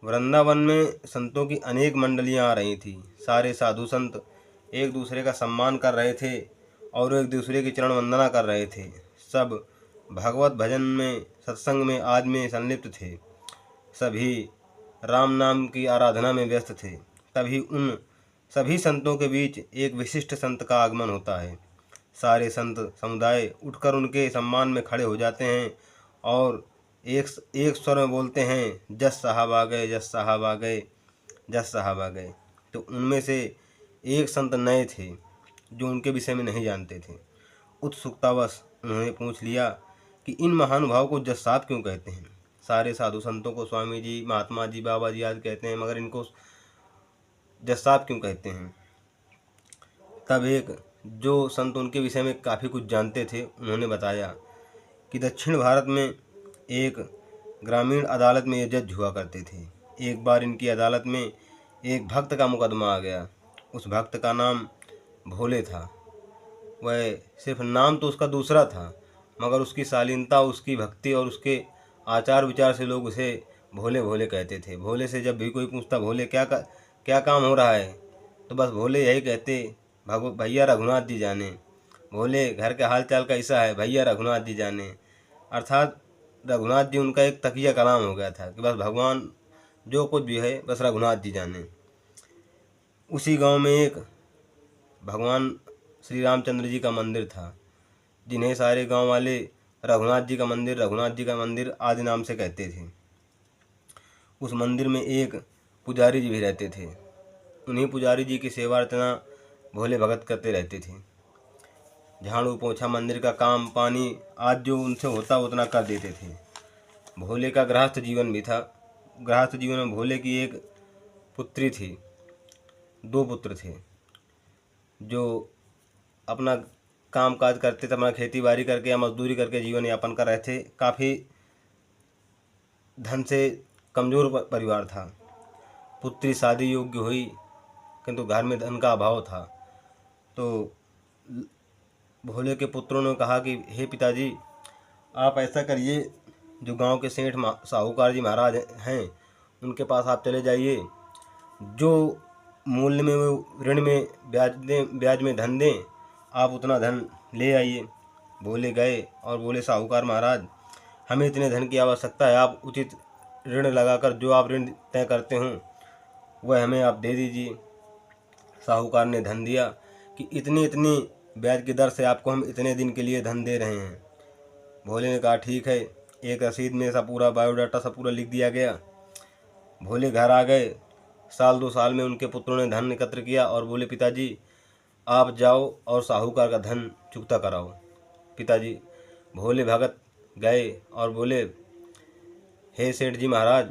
वृंदावन में संतों की अनेक मंडलियां आ रही थी। सारे साधु संत एक दूसरे का सम्मान कर रहे थे और एक दूसरे की चरण वंदना कर रहे थे। सब भगवत भजन में, सत्संग में, आज में संलिप्त थे। सभी राम नाम की आराधना में व्यस्त थे। तभी उन सभी संतों के बीच एक विशिष्ट संत का आगमन होता है। सारे संत समुदाय उठकर उनके सम्मान में खड़े हो जाते हैं और एक एक स्वर में बोलते हैं, जस साहब आ गए, जस साहब आ गए, जस साहब आ गए। तो उनमें से एक संत नए थे जो उनके विषय में नहीं जानते थे। उत्सुकतावश उन्होंने पूछ लिया कि इन महानुभाव को जस साहब क्यों कहते हैं। सारे साधु संतों को स्वामी जी, महात्मा जी, बाबा जी आदि कहते हैं, मगर इनको जस साहब क्यों कहते हैं। तब एक जो संत उनके विषय में काफ़ी कुछ जानते थे, उन्होंने बताया कि दक्षिण भारत में एक ग्रामीण अदालत में ये जज हुआ करते थे। एक बार इनकी अदालत में एक भक्त का मुकदमा आ गया। उस भक्त का नाम भोले था। वह सिर्फ नाम तो उसका दूसरा था, मगर उसकी शालीनता, उसकी भक्ति और उसके आचार विचार से लोग उसे भोले भोले कहते थे। भोले से जब भी कोई पूछता, भोले क्या काम हो रहा है, तो बस भोले यही कहते, भैया रघुनाथ जी जाने। भोले घर के हाल चाल कैसा है, भैया रघुनाथ जी जाने। अर्थात रघुनाथ जी उनका एक तकिया कलाम हो गया था कि बस भगवान जो कुछ भी है बस रघुनाथ जी जाने। उसी गांव में एक भगवान श्री रामचंद्र जी का मंदिर था, जिन्हें सारे गांव वाले रघुनाथ जी का मंदिर, रघुनाथ जी का मंदिर आदि नाम से कहते थे। उस मंदिर में एक पुजारी जी भी रहते थे। उन्हीं पुजारी जी की सेवा अर्चना भोले भगत करते रहते थे। झाड़ू पोछा, मंदिर का काम, पानी आज जो उनसे होता उतना कर देते थे। भोले का गृहस्थ जीवन भी था। गृहस्थ जीवन में भोले की एक पुत्री थी, दो पुत्र थे जो अपना काम काज करते थे, अपना खेती बाड़ी करके या मजदूरी करके जीवन यापन कर रहे थे। काफ़ी धन से कमज़ोर परिवार था। पुत्री शादी योग्य हुई, किंतु घर में धन का अभाव था। तो भोले के पुत्रों ने कहा कि हे पिताजी, आप ऐसा करिए, जो गांव के सेठ साहूकार जी महाराज हैं उनके पास आप चले जाइए, जो मूल्य में वो ऋण में ब्याज में धन दें, आप उतना धन ले आइए। भोले गए और बोले, साहूकार महाराज, हमें इतने धन की आवश्यकता है, आप उचित ऋण लगाकर जो आप ऋण तय करते हों वह हमें आप दे दीजिए। साहूकार ने धन दिया कि इतनी इतनी ब्याज की दर से आपको हम इतने दिन के लिए धन दे रहे हैं। भोले ने कहा ठीक है। एक रसीद में ऐसा पूरा बायोडाटा सब पूरा लिख दिया गया। भोले घर आ गए। साल 2 साल में उनके पुत्रों ने धन एकत्र किया और बोले, पिताजी आप जाओ और साहूकार का धन चुकता कराओ। पिताजी भोले भगत गए और बोले, हे सेठ जी महाराज,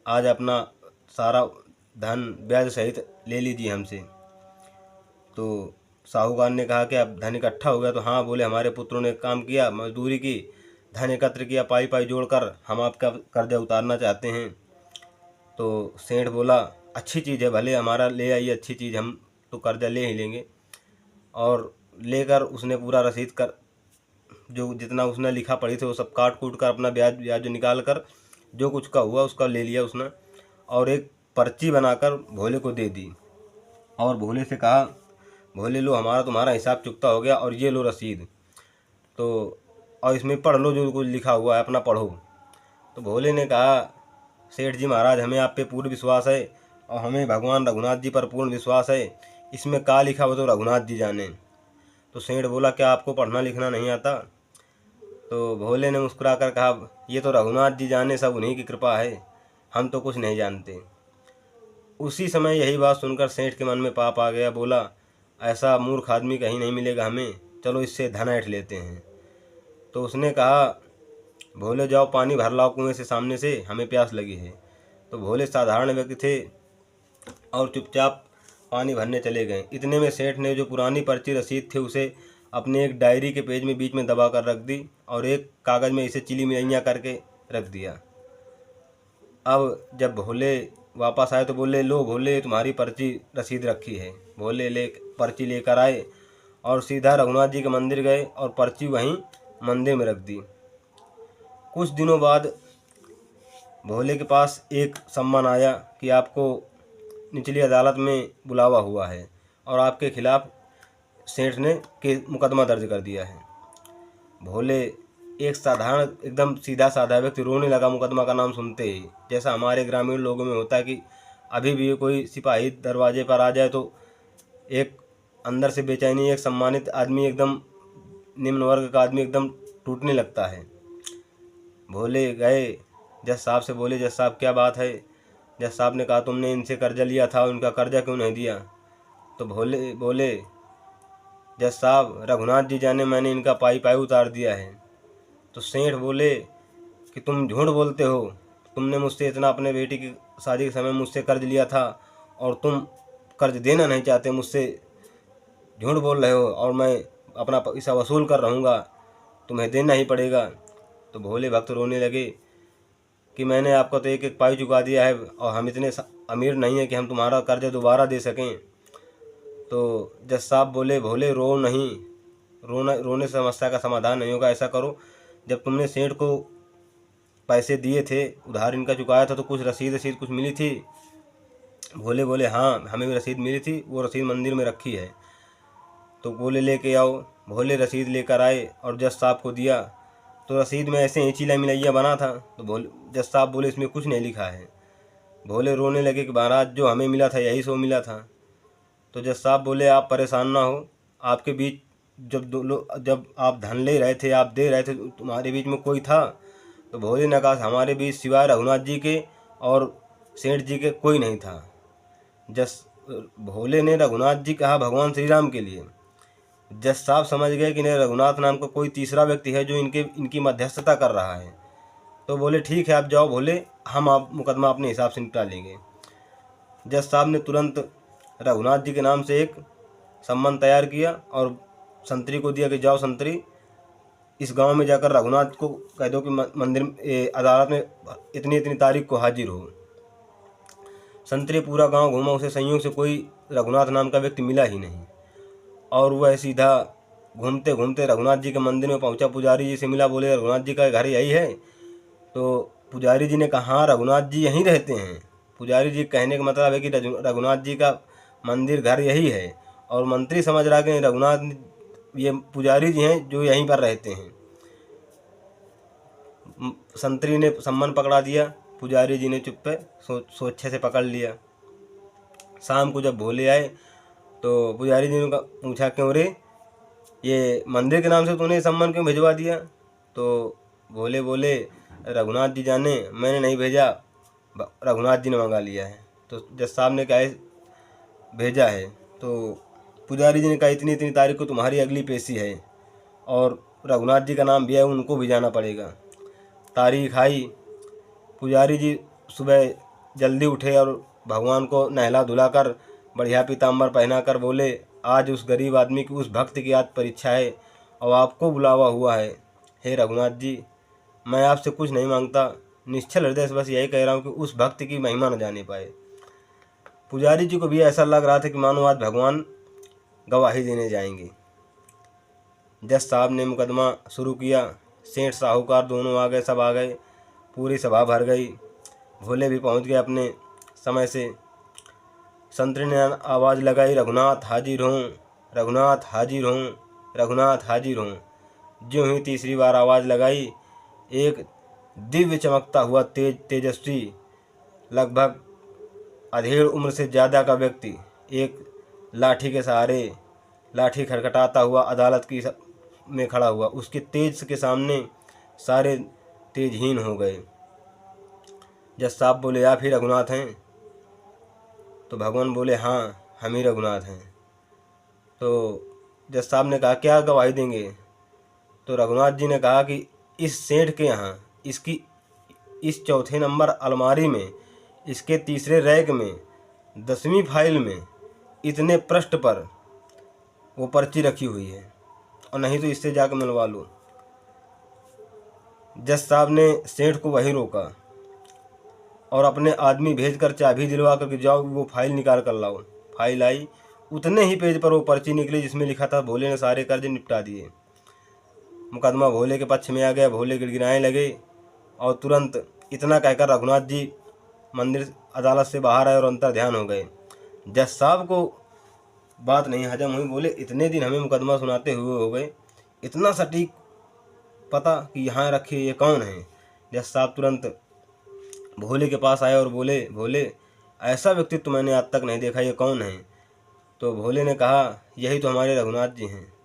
आज अपना सारा धन ब्याज सहित ले लीजिए हमसे। तो साहूकार ने कहा कि अब धन इकट्ठा हो गया। तो हाँ, बोले, हमारे पुत्रों ने काम किया, मजदूरी की, धन एकत्र किया, पाई पाई जोड़कर हम आपका कर्जा उतारना चाहते हैं। तो सेठ बोला, अच्छी चीज़ है, भले हमारा ले आइए, अच्छी चीज़, हम तो कर्जा ले ही लेंगे। और लेकर उसने पूरा रसीद कर, जो जितना उसने लिखा पढ़ी थे वो सब काट कूट कर अपना ब्याज निकाल कर जो कुछ का हुआ उसका ले लिया उसने, और एक पर्ची बनाकर भोले को दे दी और भोले से कहा, भोले लो, हमारा तुम्हारा हिसाब चुकता हो गया और ये लो रसीद, तो और इसमें पढ़ लो जो कुछ लिखा हुआ है, अपना पढ़ो। तो भोले ने कहा, सेठ जी महाराज, हमें आप पे पूर्ण विश्वास है और हमें भगवान रघुनाथ जी पर पूर्ण विश्वास है, इसमें क्या लिखा हो तो रघुनाथ जी जाने। तो सेठ बोला, क्या आपको पढ़ना लिखना नहीं आता? तो भोले ने मुस्कुरा कर कहा, ये तो रघुनाथ जी जाने, सब उन्हीं की कृपा है, हम तो कुछ नहीं जानते। उसी समय यही बात सुनकर सेठ के मन में पाप आ गया। बोला, ऐसा मूर्ख आदमी कहीं नहीं मिलेगा हमें, चलो इससे धन ऐंठ लेते हैं। तो उसने कहा, भोले जाओ पानी भर लाओ कुएं से, सामने से, हमें प्यास लगी है। तो भोले साधारण व्यक्ति थे और चुपचाप पानी भरने चले गए। इतने में सेठ ने जो पुरानी पर्ची रसीद थी उसे अपने एक डायरी के पेज में बीच में दबा कर रख दी और एक कागज़ में इसे चिली मिलाइयाँ करके रख दिया। अब जब भोले वापस आए तो बोले, लो भोले, तुम्हारी पर्ची रसीद रखी है। भोले पर्ची लेकर आए और सीधा रघुनाथ जी के मंदिर गए और पर्ची वहीं मंदिर में रख दी। कुछ दिनों बाद भोले के पास एक सम्मन आया कि आपको निचली अदालत में बुलावा हुआ है और आपके खिलाफ सेठ ने मुकदमा दर्ज कर दिया है। भोले, एक साधारण एकदम सीधा साधा व्यक्ति, रोने लगा मुकदमा का नाम सुनते ही। जैसा हमारे ग्रामीण लोगों में होता है कि अभी भी कोई सिपाही दरवाजे पर आ जाए तो एक अंदर से बेचैनी, एक सम्मानित आदमी, एकदम निम्न वर्ग का आदमी एकदम टूटने लगता है। भोले गए जज साहब से, बोले जज साहब क्या बात है। जज साहब ने कहा तुमने इनसे कर्जा लिया था, उनका कर्जा क्यों नहीं दिया। तो भोले बोले जज साहब, रघुनाथ जी जाने मैंने इनका पाई पाई उतार दिया है। तो सेठ बोले कि तुम झूठ बोलते हो, तुमने मुझसे इतना अपने बेटी की शादी के समय मुझसे कर्ज लिया था और तुम कर्ज देना नहीं चाहते, मुझसे झूठ बोल रहे हो और मैं अपना पैसा वसूल कर रहूँगा, तुम्हें देना ही पड़ेगा। तो भोले भक्त रोने लगे कि मैंने आपको तो एक एक पाई चुका दिया है और हम इतने अमीर नहीं हैं कि हम तुम्हारा कर्ज दोबारा दे सकें। तो जज साहब बोले भोले रो नहीं, रोने से समस्या का समाधान नहीं होगा। ऐसा करो, जब तुमने सेठ को पैसे दिए थे, उधार इनका चुकाया था, तो कुछ रसीद कुछ मिली थी। भोले बोले हाँ हमें भी रसीद मिली थी, वो रसीद मंदिर में रखी है। तो बोले लेके आओ। भोले रसीद लेकर आए और जज साहब को दिया। तो रसीद में ऐसे ही चिला मिलैया बना था। तो जज साहब बोले इसमें कुछ नहीं लिखा है। भोले रोने लगे कि महाराज जो हमें मिला था यही सो मिला था। तो जज साहब बोले आप परेशान ना हो, आपके बीच जब आप धन ले रहे थे, आप दे रहे थे, तुम्हारे बीच में कोई था। तो भोले ने कहा हमारे बीच सिवाय रघुनाथ जी के और सेठ जी के कोई नहीं था। भोले ने रघुनाथ जी कहा भगवान श्री राम के लिए। जज साहब समझ गए कि नहीं, रघुनाथ नाम का कोई तीसरा व्यक्ति है जो इनकी मध्यस्थता कर रहा है। तो बोले ठीक है आप जाओ भोले, हम आप मुकदमा अपने हिसाब से निपटा लेंगे। जज साहब ने तुरंत रघुनाथ जी के नाम से एक सम्मन तैयार किया और संतरी को दिया कि जाओ संतरी, इस गांव में जाकर रघुनाथ को कह दो कि मंदिर अदालत में इतनी इतनी तारीख को हाजिर हो। संतरी पूरा गांव घूमा, उसे संयोग से कोई रघुनाथ नाम का व्यक्ति मिला ही नहीं और वह सीधा घूमते घूमते रघुनाथ जी के मंदिर में पहुंचा। पुजारी जी से मिला, बोले रघुनाथ जी का घर यही है। तो पुजारी जी ने कहा हाँ रघुनाथ जी यहीं रहते हैं। पुजारी जी कहने का मतलब है कि रघुनाथ जी का मंदिर घर यही है और मंत्री समझ रहा कि रघुनाथ ये पुजारी जी हैं जो यहीं पर रहते हैं। संतरी ने सम्मन पकड़ा दिया, पुजारी जी ने चुप्पे सोचे से पकड़ लिया। शाम को जब भोले आए तो पुजारी जी ने पूछा क्यों रे, ये मंदिर के नाम से तूने सम्मन क्यों भिजवा दिया। तो भोले बोले रघुनाथ जी जाने मैंने नहीं भेजा, रघुनाथ जी ने मंगा लिया है। तो जज साहब ने कहा भेजा है। तो पुजारी जी ने कहा इतनी इतनी तारीख को तुम्हारी अगली पेशी है और रघुनाथ जी का नाम भी है, उनको भी जाना पड़ेगा। तारीख आई। पुजारी जी सुबह जल्दी उठे और भगवान को नहला धुलाकर बढ़िया पीताम्बर पहनाकर बोले आज उस गरीब आदमी की, उस भक्त की आज परीक्षा है और आपको बुलावा हुआ है। हे रघुनाथ जी, मैं आपसे कुछ नहीं मांगता, निश्चल हृदय से बस यही कह रहा हूँ कि उस भक्त की महिमा न जाने पाए। पुजारी जी को भी ऐसा लग रहा था कि मानो आज भगवान गवाही देने जाएंगे। जज साहब ने मुकदमा शुरू किया। सेठ साहूकार दोनों आ गए, सब आ गए, पूरी सभा भर गई। भोले भी पहुंच गए अपने समय से। संतरी ने आवाज़ लगाई रघुनाथ हाजिर हों, रघुनाथ हाजिर हों, रघुनाथ हाजिर हों। ज्यों ही तीसरी बार आवाज़ लगाई, एक दिव्य चमकता हुआ तेजस्वी लगभग अधेड़ उम्र से ज़्यादा का व्यक्ति एक लाठी के सहारे, लाठी खटखटाता हुआ अदालत की में खड़ा हुआ। उसके तेज के सामने सारे तेजहीन हो गए। जज साहब बोले आप ही रघुनाथ हैं। तो भगवान बोले हाँ हम ही रघुनाथ हैं। तो जज साहब ने कहा क्या गवाही देंगे। तो रघुनाथ जी ने कहा कि इस सेठ के यहाँ इसकी इस चौथे नंबर अलमारी में, इसके तीसरे रैक में, 10वीं फाइल में, इतने पृष्ठ पर वो पर्ची रखी हुई है और नहीं तो इससे जाकर मिलवा लो। जज साहब ने सेठ को वहीं रोका और अपने आदमी भेजकर चाबी दिलवा कर जाओ वो फाइल निकाल कर लाओ। फाइल आई, उतने ही पेज पर वो पर्ची निकली जिसमें लिखा था भोले ने सारे कर्ज निपटा दिए। मुकदमा भोले के पक्ष में आ गया। भोले गिड़गिड़ाने लगे और तुरंत इतना कहकर रघुनाथ जी मंदिर अदालत से बाहर आए और अंतर ध्यान हो गए। जज साहब को बात नहीं हजम हुई, बोले इतने दिन हमें मुकदमा सुनाते हुए हो गए, इतना सटीक पता कि यहाँ रखे ये कौन है। जज साहब तुरंत भोले के पास आए और बोले, भोले ऐसा व्यक्तित्व मैंने आज तक नहीं देखा, ये कौन है। तो भोले ने कहा, यही तो हमारे रघुनाथ जी हैं।